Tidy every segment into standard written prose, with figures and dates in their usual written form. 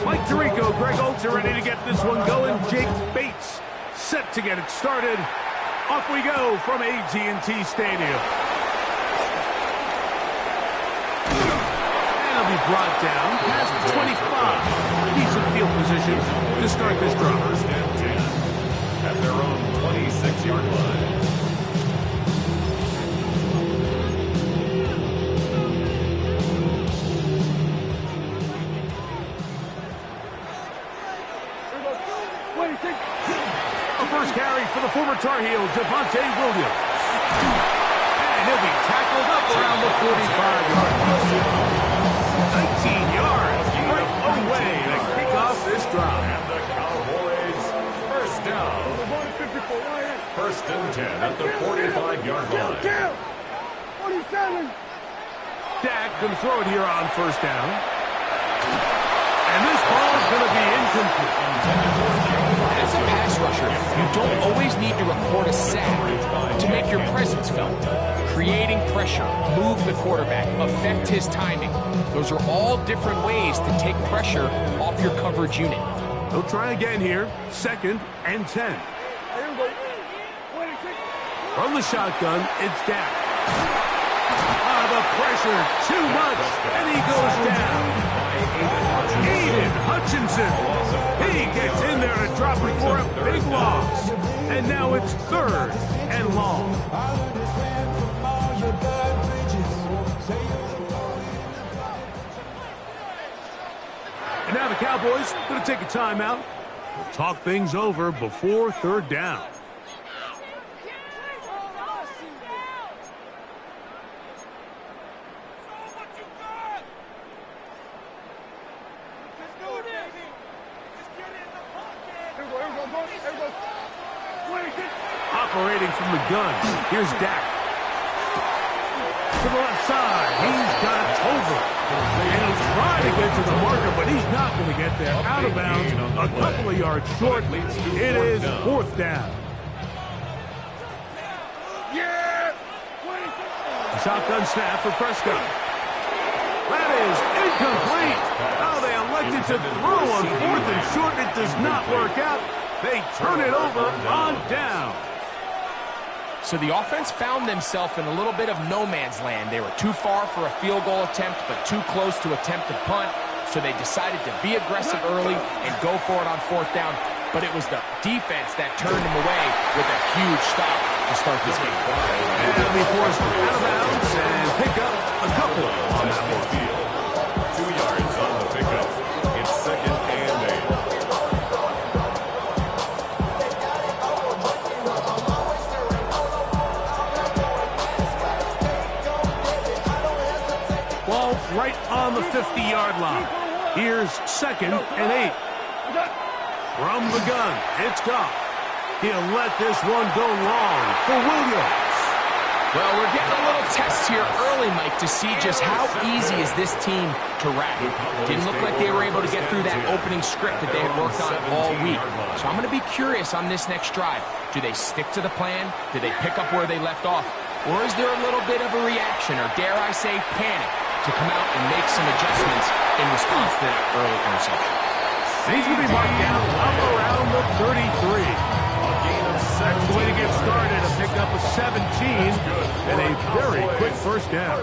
Mike Tirico, Greg Olds are ready to get this one going. Jake Bates set to get it started. Off we go from AT&T Stadium. And he'll be brought down past the 25. Decent field position to start this drive. First and 10 at their own 26-yard line. A first carry for the former Tar Heel, Javonte Williams. And he'll be tackled up around the 45-yard line. 19 yards right away to kick off this drive. And the Cowboys first down. First and 10 at the 45-yard line. 47. Dak going to throw it here on first down. And this ball is going to be incomplete. As a pass rusher, you don't always need to record a sack to make your presence felt. Creating pressure, move the quarterback, affect his timing. Those are all different ways to take pressure off your coverage unit. They'll try again here. Second and 10. From the shotgun, it's Dak. The pressure, too much, and he goes down. Aiden Hutchinson. He gets in there to drop it for a big loss. And now it's third and long. And now the Cowboys going to take a timeout. Talk things over before third down. Operating from the gun, here's Dak. To the left side, he's got Tolbert. And he'll try to get to the marker, but he's not going to get there. Out of bounds, a couple of yards short. It is fourth down. Shotgun snap for Prescott. That is incomplete. Oh, they elected to throw on fourth and short. It does not work out. They turn it over on down. So the offense found themselves in a little bit of no man's land. They were too far for a field goal attempt, but too close to attempt a punt. So they decided to be aggressive early and go for it on fourth down. But it was the defense that turned them away with a huge stop to start this game. And they'll be forced out of bounds and pick up a couple on that one. 2 yards on the pickup. It's second and 8. Ball right on the 50-yard line. Here's second and 8. From the gun, it's Goff. He'll let this one go long for Williams. Well, we're getting a little test here early, Mike, to see just how easy is this team to wrap. Didn't look like they were able to get through that opening script that they had worked on all week. So I'm going to be curious on this next drive. Do they stick to the plan? Do they pick up where they left off? Or is there a little bit of a reaction, or dare I say panic, to come out and make some adjustments in response to that early interception? He's going to be marked down up around the 33. That's the way to get started. A pick up of 17 and a very quick first down.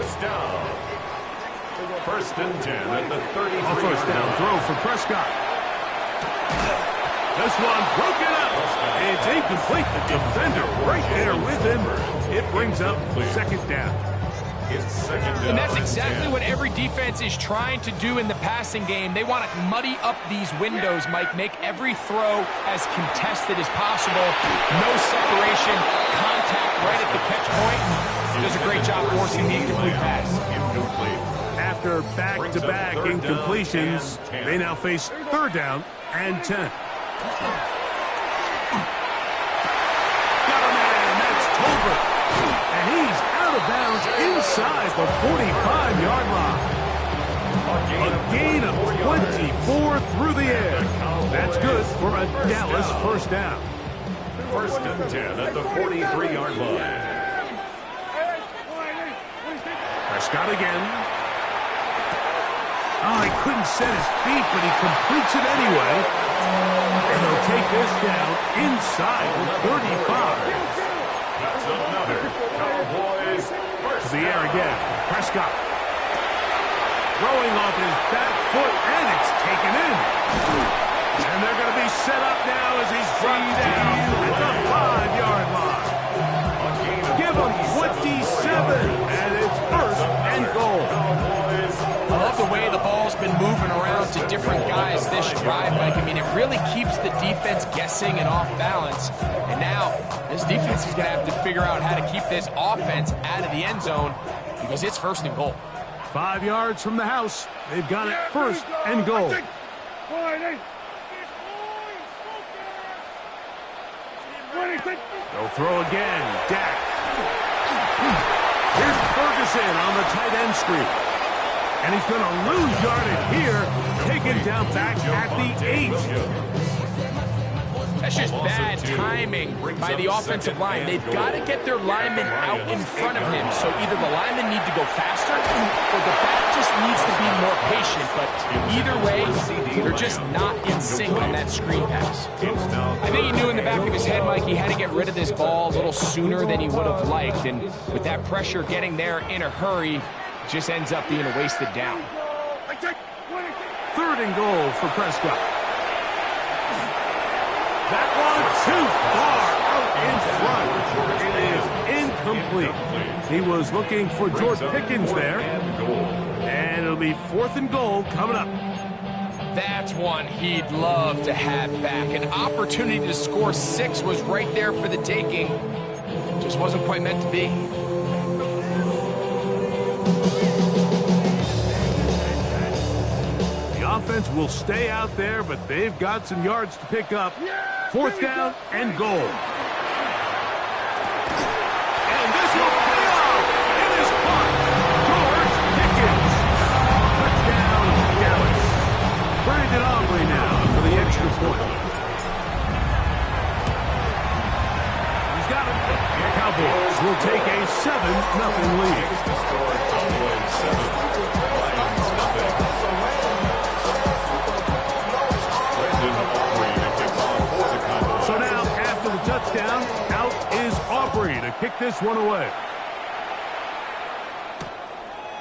First and 10 at the 33. A first down throw for Prescott. This one broken up. It's incomplete. The defender right there with him. It brings up second down. It's second down. And that's exactly what every defense is trying to do in the passing game. They want to muddy up these windows, Mike, make every throw as contested as possible. No separation, contact right at the catch point. Does a great job forcing the incomplete pass. After back-to-back incompletions, they now face third down and 10. Got a man, that's Tolbert. And he's out of bounds inside the 45-yard line. A gain of through the air. That's good for a Dallas first down. First and 10 at the 43-yard line. Prescott again. Oh, he couldn't set his feet, but he completes it anyway. And they'll take this down inside the 35. That's another Cowboys first To the air again. Prescott. Throwing off his back foot, and it's taken in. And they're going to be set up now as he's brought down at the 5-yard line. Give him 27, and it's first and goal. I love the way the ball's been moving around to different guys this drive, Mike. I mean, it really keeps the defense guessing and off balance. And now, this defense is going to have to figure out how to keep this offense out of the end zone because it's first and goal. 5 yards from the house. They've got it first and goal. They'll throw again. Dak. Here's Ferguson on the tight end screen. And he's going to lose yardage here. Taken down back at the 8. That's just bad timing by the offensive line. They've got to get their linemen out in front of him. So either the linemen need to go faster or the back just needs to be more patient. But either way, they're just not in sync on that screen pass. I think he knew in the back of his head, Mike, he had to get rid of this ball a little sooner than he would have liked. And with that pressure getting there in a hurry, it just ends up being a wasted down. 3rd and goal for Prescott. That one too far out in front. It is incomplete. He was looking for George Pickens there. And it'll be 4th and goal coming up. That's one he'd love to have back. An opportunity to score 6 was right there for the taking. Just wasn't quite meant to be. The offense will stay out there, but they've got some yards to pick up. 4th down and goal. And this will pay off. It is caught. George Pickens. Touchdown, Dallas. Brandon Aubrey now for the extra point. He's got it. The Cowboys will take a 7-0 lead. So now, after the touchdown, out is Aubrey to kick this one away.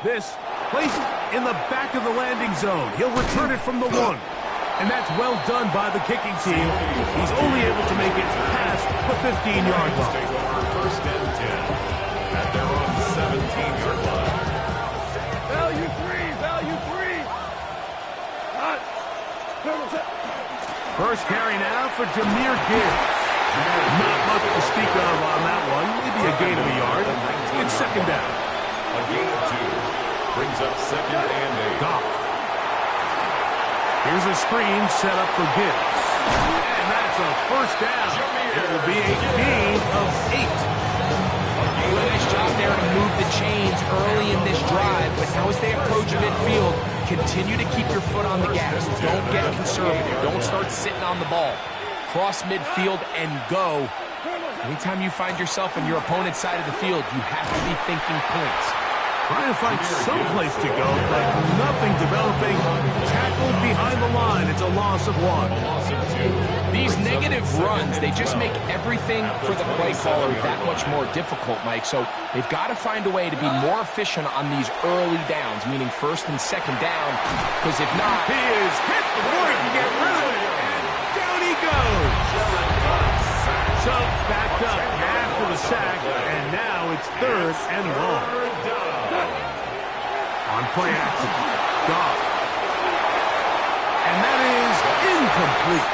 This placed in the back of the landing zone. He'll return it from the 1. And that's well done by the kicking team. He's only able to make it past the 15-yard line. First and 10 at their own 17-yard line. Value 3. First carry now for Jahmyr Gibbs. Not much to speak of on that one. Maybe a gain of a yard. It's 2nd down. A gain of 2. Brings up 2nd and 8. Goff. Here's a screen set up for Gibbs. And that's a first down. It will be a gain of 8. Doing a nice job there to move the chains early in this drive, but now as they approach midfield, continue to keep your foot on the gas. Don't get conservative. Don't start sitting on the ball. Cross midfield and go. Anytime you find yourself on your opponent's side of the field, you have to be thinking points. Trying to find some place to go, but nothing developing. Tackled behind the line. It's a loss of 1. These negative runs, they just make everything for the play caller that much more difficult, Mike. So they've got to find a way to be more efficient on these early downs, meaning 1st and 2nd down, because if not... He is hit before he can get rid of it, and down he goes. So backed up after the sack, and now it's 3rd and long. On play action, Goff. And that is incomplete.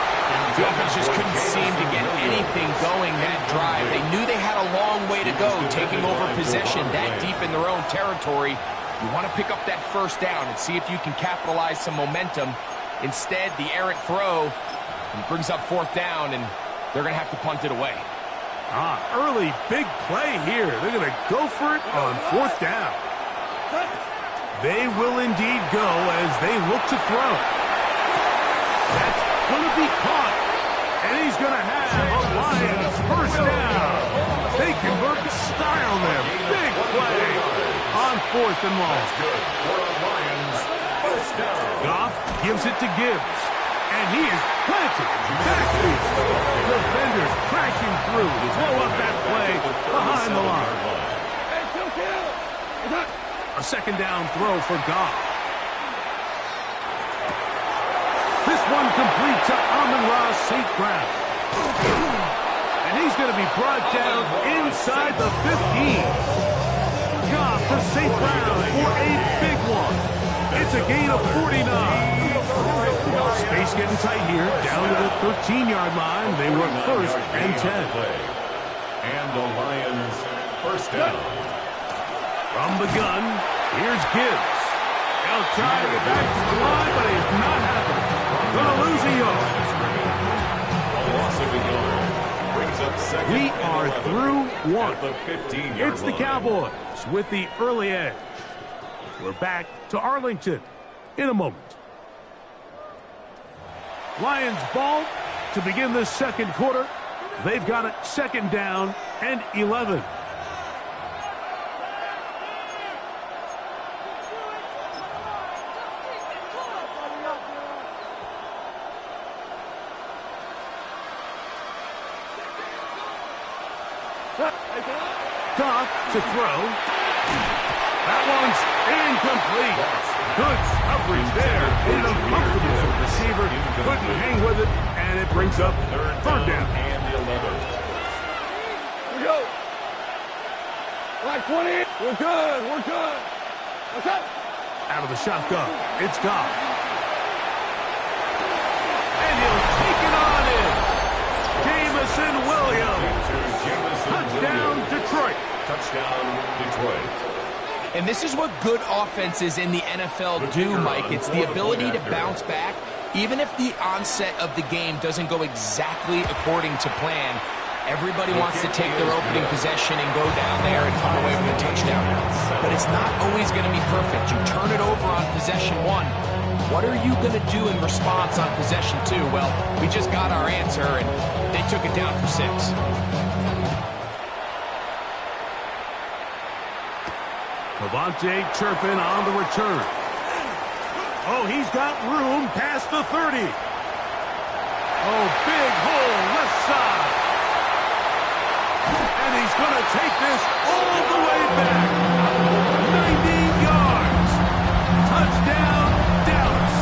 The offense just couldn't seem to get anything going that drive. They knew they had a long way to go, taking over possession that deep in their own territory. You want to pick up that first down and see if you can capitalize some momentum. Instead, the errant throw brings up 4th down, and they're going to have to punt it away. Early big play here. They're going to go for it on 4th down. They will indeed go as they look to throw. He's going to have a Lions first down. They convert and style them. Big play on 4th and long. That's good for the Lions. First down. Goff gives it to Gibbs. And he is planted backfield. Defenders crashing through to blow up that play behind the line. A second down throw for Goff. This one complete to Amon-Ra St. Brown. And he's going to be brought down inside the 15. Goff to St. Brown for a big one. It's a gain of 49. Space getting tight here, down to the 13-yard line. They work 1st and 10. And the Lions first down. From the gun, here's Gibbs. They'll try to get back to the line, but it's not happening. Gonna lose a yard. A loss of a yard. Brings up second. We are through one. At the 15-yard It's the line. Cowboys with the early edge. We're back to Arlington in a moment. Lions ball to begin the second quarter. They've got it 2nd down and 11. Goff to throw. That one's incomplete. Good coverage there. In a comfortable receiver. Couldn't hang with it, and it brings up 3rd down. And 11. We go. Like 20. We're good. We're good. What's up? Out of the shotgun, it's Goff. And he'll take it on in. Jamison Williams. Touchdown, Detroit. Touchdown, Detroit. And this is what good offenses in the NFL do, Mike. It's the ability to bounce back, even if the onset of the game doesn't go exactly according to plan. Everybody wants to take their opening possession and go down there and come away with a touchdown. But it's not always going to be perfect. You turn it over on possession 1. What are you going to do in response on possession 2? Well, we just got our answer, and they took it down for 6. Cavante Turpin on the return. Oh, he's got room past the 30. Oh, big hole left side. And he's going to take this all the way back. 90 yards. Touchdown, Dallas.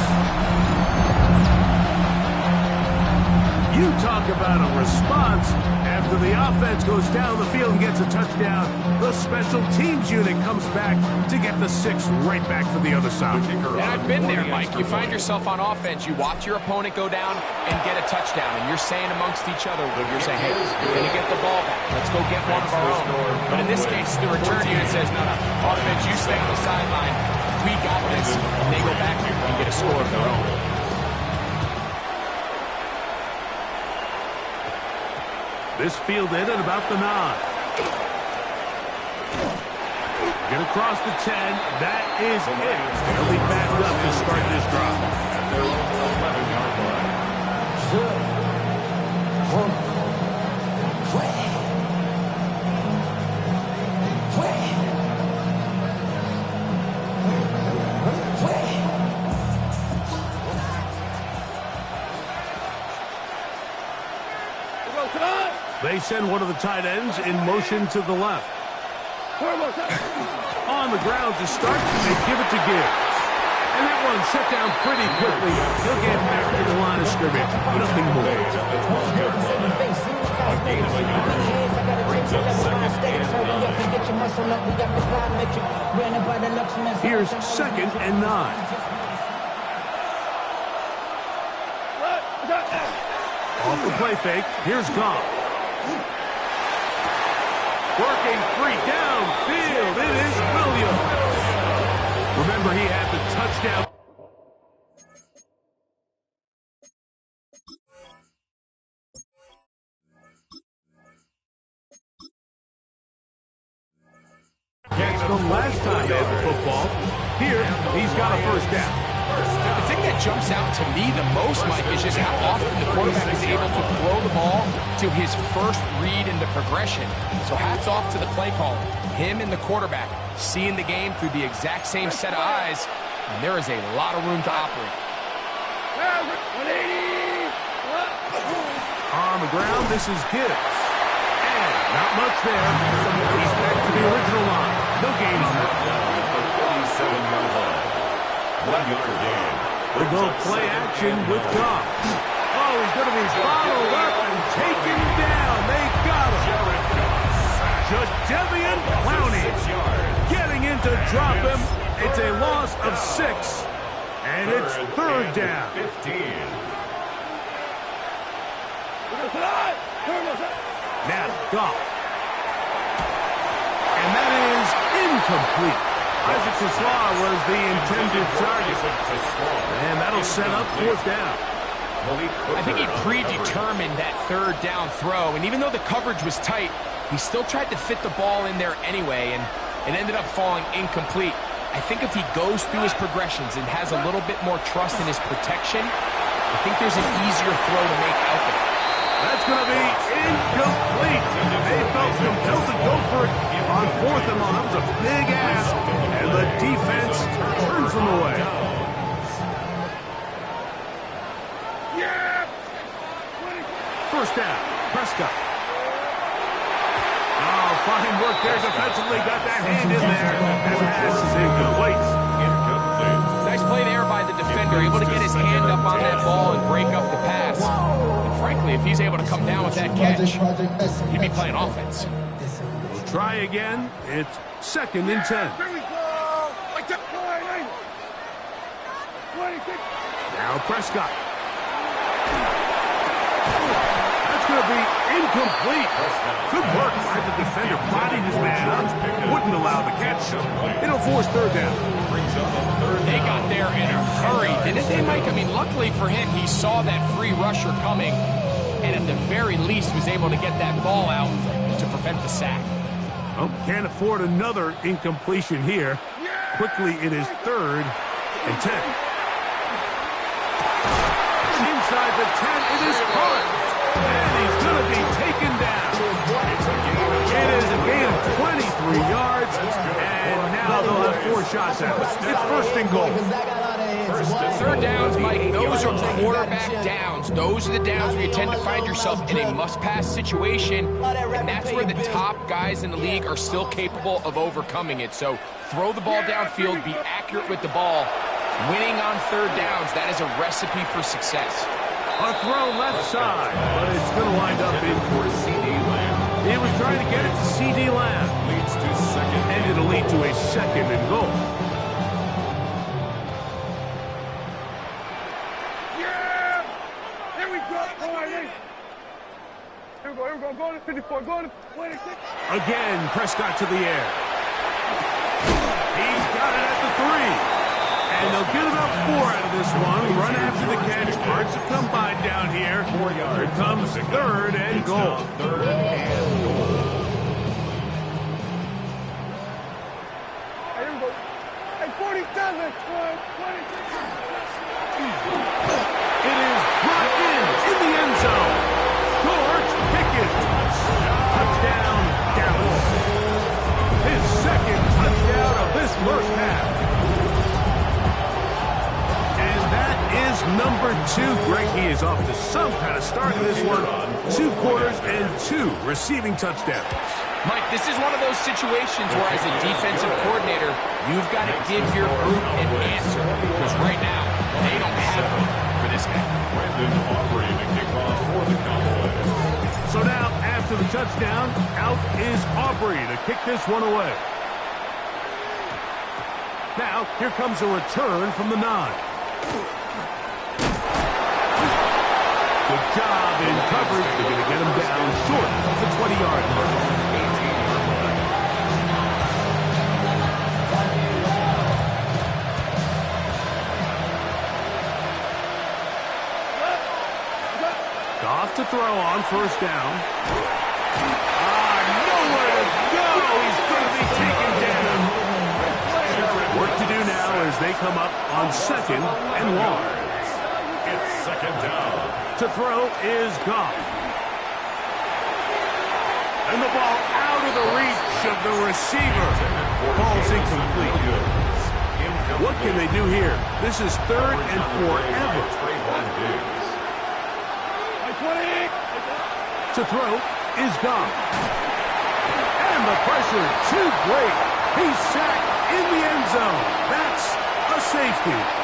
You talk about a response. After the offense goes down the field and gets a touchdown, the special teams unit comes back to get the 6 right back for the other side. And I've been there, Mike. You find yourself on offense, you watch your opponent go down and get a touchdown, and you're saying amongst each other, you're saying, hey, we're going to get the ball back. Let's go get one of our own. But in this case, the return unit says, no, offense, you stay on the sideline. We got this. And they go back and get a score of their own. This fielded at about the 9. Get across the 10. That is it. They'll be backed up to start this drive. At their own 11-yard line. They send one of the tight ends in motion to the left. On the ground to start, they give it to Gibbs. And that one shut down pretty quickly. He'll get back to the line of scrimmage. Nothing more. A gain of a yard. Brings up second and 9. Here's 2nd and 9. Off the play fake, here's Goff. Working free downfield, it is Williams. Remember, he had the touchdown. That's the last time they had the football. Here, he's got a first down. The thing that jumps out to me the most, Mike, is just how often the quarterback is able to throw the ball to his first read in the progression. So hats off to the play caller. Him and the quarterback seeing the game through the exact same set of eyes, and there is a lot of room to operate. On the ground, this is Gibbs. And not much there. He's back to the original line. No gain on that. 47-yard line. 1-yard gain. They go play action with Goff. Oh, he's going to be followed up and taken down. They got him. Jadeveon Clowney getting in to drop him. It's a loss of 6. And it's third down. 15. Now, Goff. And that is incomplete. Isaac Tesla was the intended target. And that'll set up fourth down. I think he predetermined that third down throw, and even though the coverage was tight, he still tried to fit the ball in there anyway, and it ended up falling incomplete. I think if he goes through his progressions and has a little bit more trust in his protection, I think there's an easier throw to make out there. That's going to be incomplete. They felt compelled to go for it on fourth and long. That was a big ask, and the defense turns them away. First down, Prescott. Oh, fine work there defensively. Got that hand in there, and the pass is incomplete. Nice play there by the defender, able to get his hand up on that ball and break up the pass. And frankly, if he's able to come down with that catch, he'd be playing offense. We'll try again. It's 2nd and 10. Now Prescott. That's going to be incomplete. Good work by the defender. Bodied his man up. Wouldn't allow the catch. It'll force third down. They got there in a hurry, didn't they, Mike? I mean, luckily for him, he saw that free rusher coming, and at the very least was able to get that ball out to prevent the sack. Oh, can't afford another incompletion here. Quickly, it is 3rd and 10. Inside the 10, it is caught. And he's going to be taken down. It is a gain of 23 yards, and now they'll have 4 shots at it. It's 1st and goal. Third downs, Mike, those are quarterback downs. Those are the downs where you tend to find yourself in a must-pass situation, and that's where the top guys in the league are still capable of overcoming it. So throw the ball downfield, be accurate with the ball. Winning on third downs, that is a recipe for success. A throw left side, but it's going to wind up in for C.D. Lamb. He was trying to get it to C.D. Lamb. Leads to 2nd. And it'll lead to a 2nd and goal. Yeah! Here we go. Here we go. Here we go. Go to 54. Go to 26. Again, Prescott to the air. He's got it at the 3. And they'll get about 4 out of this one. Run after the catch. Hearts have come by down here. Here comes 3rd and goal. 3rd and goal. Here we go. Hey, 47. 26. It is brought in the end zone. George Pickens. Touchdown, Dallas. His 2nd touchdown of this first half. Is number 2. Greg, he is off to some kind of start in this one. 2 quarters and 2 receiving touchdowns. Mike, this is one of those situations where as a defensive coordinator, you've got to give your group an answer. Because right now, they don't have one for this guy. Brandon Aubrey, the kickoff for the Cowboys. So now, after the touchdown, out is Aubrey to kick this one away. Now, here comes a return from the 9. Good job in coverage. They're going to get him down short of the 20-yard line. Goff to throw on first down. Nowhere to go. He's going to be taken down. Work to do now as they come up on 2nd and long. second down. To throw is Goff. And the ball out of the reach of the receiver. Ball's incomplete. What can they do here? This is third and forever. To throw is Goff. And the pressure too great. He's sacked in the end zone. That's a safety.